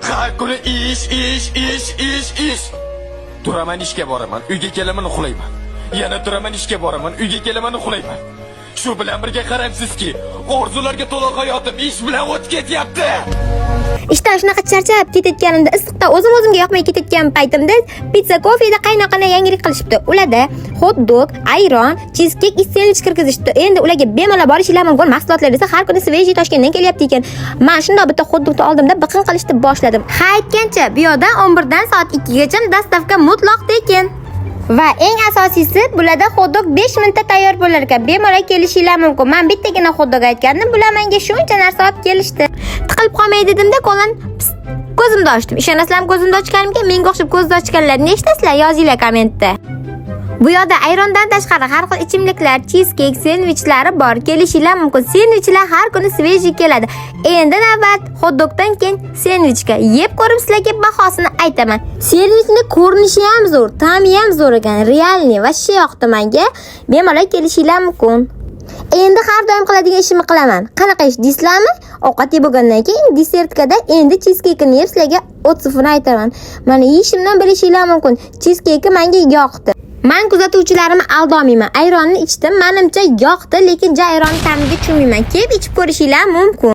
Har kuni ish. Turaman ishga boraman, uyga kelaman uxlayman. Yana turaman ishga boraman, uyga kelaman uxlayman. Shu bilan birga qarabsizki, orzularga to'liq hayotim ish bilan o'tib ketyapti. Ishdan shunaqa charchab ketayotganimda, issiqda o'zimga yoqmay ketayotgan paytimda pizza kofeda qaynaqana yangilik qilishibdi. Ularda hot dog, ayron, cheesecake sandwich kirgizishdi. Endi ularga bemalol borishinglar mumkin. Mahsulotlar esa har kuni svejiy Toshkentdan kelyapti ekan. Men shunday bitta hot dogni oldimda biqin qilishni boshladim. Ha aytgancha, bu yoqda 11 dan soat 2 gacha dastavka mutlaq ekan. Va eng asosiysi, bularda hot dog 5 minutda tayyor bo'lar ekan. Bemalol kelishinglar mumkin. Men bittagina hot dog aytgandim, bular menga shuncha narsa olib kelishdi. Tiqilib qolmay dedimda, qo'lan ko'zimni ochdim. Ishonasizlarmi, ko'zimni ochganimga menga o'xshab ko'zni ochganlar nechtasizlar? Yozinglar kommentda. Bu yoqda ayrondan tashqari har xil ichimliklar, cheesecake, sendvichlari bor. Kelishinglar mumkin. Sendvichlar har kuni svejiy keladi. Endi navbat hot dogdan keyin sendvichga. Yeb ko'rib sizlarga bahosini aytaman. Sendvichning ko'rinishi ham zo'r, ta'mi ham zo'r ekan. Realniy va yoqdi menga. Bemalol kelishinglar mumkin. Endi har doim qiladigan ishimni qilaman. Qanaqa ish deysizlarmi? Ovqat yeb bo'lgandan keyin desertkada endi cheesecake yeb sizlarga o'tsifini aytaman. Mana yeyishimdan bilishinglar mumkin. Cheesecake menga yoqdi. Men kuzatuvchilarimni aldamayman. Ayronni ichdim, menimcha yoqdi, lekin ayronni ta'miga tushunmayman. Kelib ichib ko'rishinglar mumkin.